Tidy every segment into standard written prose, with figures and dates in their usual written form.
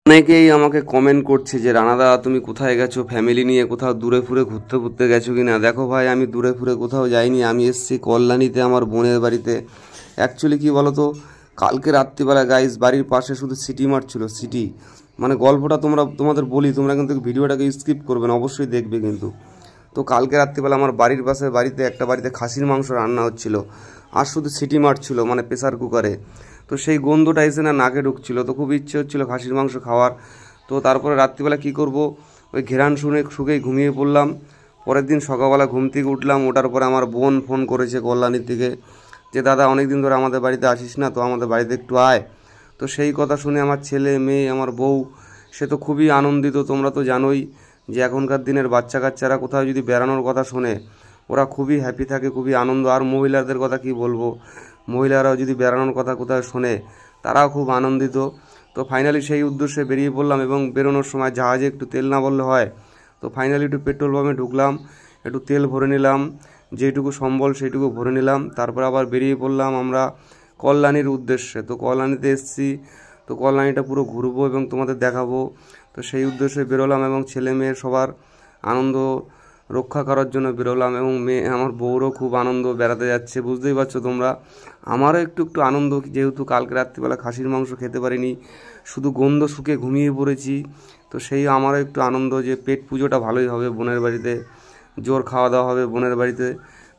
অনেকেই আমাকে কমেন্ট করছে যে রানাদা তুমি কোথায় গেছো, ফ্যামিলি নিয়ে কোথাও দূরে ফুরে ঘুরতে গেছো কি না। দেখো ভাই, আমি দূরে ফুরে কোথাও যাইনি। আমি এসেছি কল্যাণীতে, আমার বোনের বাড়িতে। অ্যাকচুয়ালি কী বলো তো, কালকে রাত্রিবেলা গাইস বাড়ির পাশে শুধু সিটি মার্ট ছিল। সিটি মানে গল্পটা তোমাদের বলি, তোমরা কিন্তু ভিডিওটাকে স্কিপ করবে না, অবশ্যই দেখবে কিন্তু। তো কালকে রাত্রিবেলা আমার বাড়ির পাশে একটা বাড়িতে খাসির মাংস রান্না হচ্ছিল, আর শুধু সিটি মার্ট ছিল, মানে প্রেসার কুকারে। তো সেই গন্ধটা এসে না নাকে ঢুকছিল, তো খুব ইচ্ছে হচ্ছিলো খাসির মাংস খাওয়ার। তো তারপরে রাত্রিবেলা কি করব, ওই ঘেরান শুকেই ঘুমিয়ে পড়লাম। পরের দিন সকালবেলা ঘুম থেকে উঠলাম, ওঠার পরে আমার বোন ফোন করেছে কল্যাণীর থেকে যে দাদা অনেক দিন ধরে আমাদের বাড়িতে আসিস না, তো আমাদের বাড়িতে একটু আয়। তো সেই কথা শুনে আমার ছেলে মেয়ে, আমার বউ, সে তো খুবই আনন্দিত। তোমরা তো জানোই যে এখনকার দিনের বাচ্চা কাচ্চারা কোথাও যদি বেড়ানোর কথা শোনে ওরা খুবই হ্যাপি থাকে, খুবই আনন্দ। আর মহিলাদের কথা কি বলবো, মহিলারাও যদি বেড়ানোর কথা কোথাও শোনে তারাও খুব আনন্দিত। তো ফাইনালি সেই উদ্দেশ্যে বেরিয়ে পড়লাম, এবং বেরোনোর সময় জাহাজে একটু তেল না বললে হয়। তো ফাইনালি একটু পেট্রোল পাম্পে ঢুকলাম, একটু তেল ভরে নিলাম, যেটুকু সম্বল সেইটুকু ভরে নিলাম। তারপর আবার বেরিয়ে পড়লাম আমরা কল্যাণীর উদ্দেশ্যে। তো কল্যাণীতে এসেছি, তো কল্যাণীটা পুরো ঘুরবো এবং তোমাদের দেখাবো। তো সেই উদ্দেশ্যে বেরোলাম, এবং ছেলে মেয়ের সবার আনন্দ রক্ষা করার জন্য বেরোলাম। এবং আমার বউরও খুব আনন্দ, বেড়াতে যাচ্ছে, বুঝতেই পারছো তোমরা। আমারও একটু আনন্দ, যেহেতু কালকে রাত্রিবেলা খাসির মাংস খেতে পারিনি, শুধু গন্ধ শুকে ঘুমিয়ে পড়েছি। তো সেই আমারও একটু আনন্দ যে পেট পুজোটা ভালোই হবে বোনের বাড়িতে, জোর খাওয়া দাওয়া হবে বোনের বাড়িতে।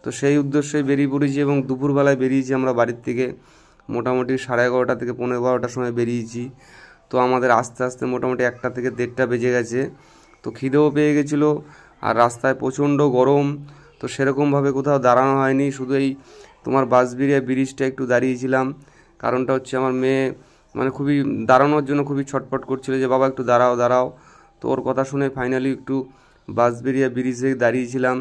তো সেই উদ্দেশ্যে বেরিয়ে পড়েছি, এবং দুপুরবেলায় বেরিয়েছি আমরা বাড়ির থেকে। মোটামুটি 11:30 থেকে 11:15টার সময় বেরিয়েছি। তো আমাদের আস্তে আস্তে মোটামুটি 1টা থেকে 1:30 বেজে গেছে। তো খিদেও পেয়ে গেছিলো, আর রাস্তায় প্রচণ্ড গরম। তো সেরকমভাবে কোথাও দাঁড়ানো হয়নি, শুধু এই তোমার বাঁশবেড়িয়া ব্রিজটা একটু দাঁড়িয়েছিলাম। কারণটা হচ্ছে আমার মেয়ে মানে খুবই দাঁড়ানোর জন্য খুবই ছটফট করছিল যে বাবা একটু দাঁড়াও দাঁড়াও। তো ওর কথা শুনে ফাইনালি একটু বাঁশবেড়িয়া ব্রিজে দাঁড়িয়েছিলাম,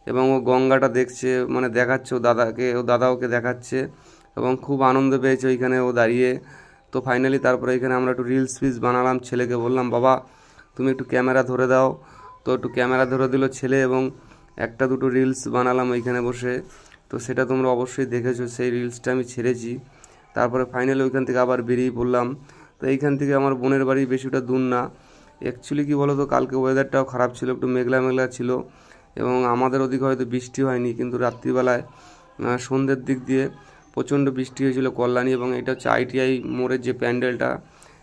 এবং ও গঙ্গাটা দেখছে, মানে দেখাচ্ছে ও দাদা ওকে দেখাচ্ছে, এবং খুব আনন্দ পেয়েছে ওইখানে ও দাঁড়িয়ে। তো ফাইনালি তারপরে এখানে আমরা একটু রিলস ফিলস বানালাম। ছেলেকে বললাম বাবা তুমি একটু ক্যামেরা ধরে দাও। তো একটু ক্যামেরা ধরে দিল ছেলে, এবং একটা দুটো রিলস বানালাম ওইখানে বসে। তো সেটা তোমরা অবশ্যই দেখেছো, সেই রিলসটা আমি ছেড়েছি। তারপরে ফাইনালি ওইখান থেকে আবার বেরিয়ে পড়লাম। তো এইখান থেকে আমার বোনের বাড়ি বেশিটা দূর না। অ্যাকচুয়ালি কী বলো তো, কালকে ওয়েদারটাও খারাপ ছিল, একটু মেঘলা মেঘলা ছিল, এবং আমাদের ওদিকে হয়তো বৃষ্টি হয়নি, কিন্তু রাত্রিবেলায় সন্ধ্যের দিক দিয়ে প্রচণ্ড বৃষ্টি হয়েছিল কল্যাণী। এবং এটা হচ্ছে ITI মোড়ের যে প্যান্ডেলটা,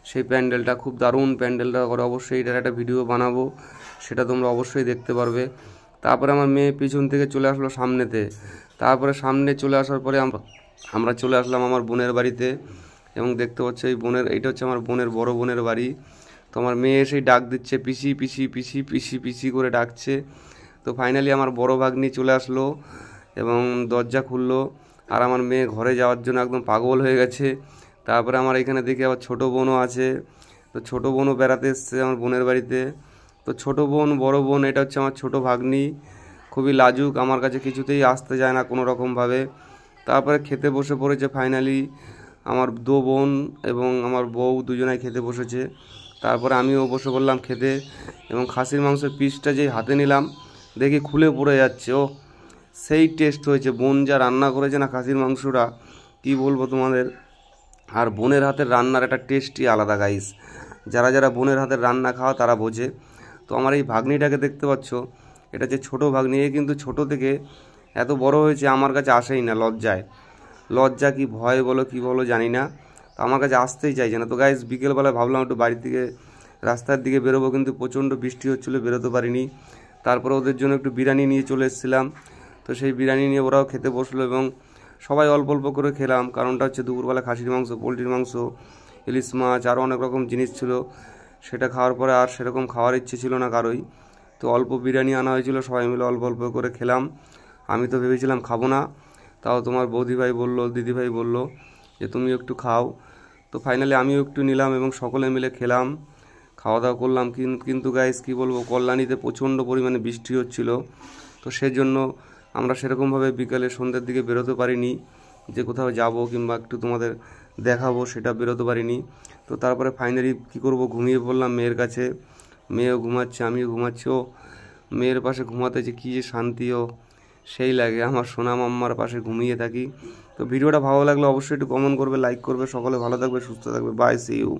সেই প্যান্ডেলটা খুব দারুণ প্যান্ডেলটা করে। অবশ্যই এটার একটা ভিডিও বানাবো, সেটা তোমরা অবশ্যই দেখতে পারবে। তারপরে আমার মেয়ে পিছন থেকে চলে আসলো সামনেতে। তারপরে সামনে চলে আসার পরে আমরা চলে আসলাম আমার বোনের বাড়িতে, এবং দেখতে পাচ্ছি এইটা হচ্ছে আমার বড় বোনের বাড়ি। তো আমার মেয়ে এসেই ডাক দিচ্ছে পিসি পিসি পিসি পিসি পিসি করে ডাকছে। তো ফাইনালি আমার বড় ভাগ্নি চলে আসলো এবং দরজা খুললো, আর আমার মেয়ে ঘরে যাওয়ার জন্য একদম পাগল হয়ে গেছে। তারপরে আমার এখানে দেখি আবার ছোটো বোনও আছে। তো ছোটো বোনও বেড়াতে এসছে আমার বোনের বাড়িতে। তো ছোটো বোন, বড় বোন, এটা হচ্ছে আমার ছোটো ভাগ্নি, খুবই লাজুক, আমার কাছে কিছুতেই আসতে যায় না কোনো রকমভাবে। তারপরে খেতে বসে পড়েছে ফাইনালি আমার দো বোন এবং আমার বউ, দুজনাই খেতে বসেছে। তারপরে আমিও বসে পড়লাম খেতে, এবং খাসির মাংসের পিসটা যেই হাতে নিলাম দেখি খুলে পড়ে যাচ্ছে। ও সেই টেস্ট হয়েছে, বোন যা রান্না করেছে না খাসির মাংসটা, কি বলবো তোমাদের। আর বোনের হাতের রান্নার একটা টেস্টই আলাদা গাইস, যারা যারা বোনের হাতের রান্না খাওয়া তারা বোঝে। তো আমার এই ভাগ্নিটাকে দেখতে পাচ্ছ, এটা যে ছোটো ভাগ্নি, এ কিন্তু ছোটো থেকে এত বড় হয়েছে, আমার কাছে আসেই না, লজ্জা কি ভয় বলো কি বলো জানি না, তো আমার কাছে আসতেই চাইছে না। তো গাইস বিকেলবেলায় ভাবলাম একটু বাড়ি থেকে রাস্তার দিকে বেরোবো, কিন্তু প্রচণ্ড বৃষ্টি হচ্ছিলো, বেরোতে পারিনি। তারপরে ওদের জন্য একটু বিরিয়ানি নিয়ে চলে এসেছিলাম। তো সেই বিরিয়ানি নিয়ে ওরাও খেতে বসলো, এবং সবাই অল্প অল্প করে খেলাম। কারণটা হচ্ছে দুপুরবেলা খাসির মাংস, পোলট্রির মাংস, ইলিশ মাছ, আরও অনেক রকম জিনিস ছিল, সেটা খাওয়ার পরে আর সেরকম খাওয়ার ইচ্ছে ছিল না কারোই। তো অল্প বিরিয়ানি আনা হয়েছিল, সবাই মিলে অল্প অল্প করে খেলাম। আমি তো ভেবেছিলাম খাবো না, তাও তোমার দিদিভাই বলল যে তুমি একটু খাও। তো ফাইনালি আমিও একটু নিলাম, এবং সকলে মিলে খেলাম, খাওয়া দাওয়া করলাম। কিন্তু গাইস কী বলবো, কল্যাণীতে প্রচণ্ড পরিমাণে বৃষ্টি হচ্ছিল। তো সেজন্য আমরা সেরকমভাবে বিকালে সন্ধ্যের দিকে বেরোতে পারিনি, যে কোথাও যাব কিংবা একটু তোমাদের দেখাবো, সেটা বেরোতে পারিনি। তো তারপরে ফাইনালি কী করব, ঘুমিয়ে পড়লাম মেয়ের কাছে। মেয়েও ঘুমাচ্ছে, আমিও ঘুমাচ্ছি। ও মেয়ের পাশে ঘুমাতে যে কী যে শান্তিও সেই লাগে, আমার সোনা মাম্মার পাশে ঘুমিয়ে থাকি। তো ভিডিওটা ভালো লাগলে অবশ্যই একটু কমেন্ট করবে, লাইক করবে। সকলে ভালো থাকবে, সুস্থ থাকবে। Bye, see you.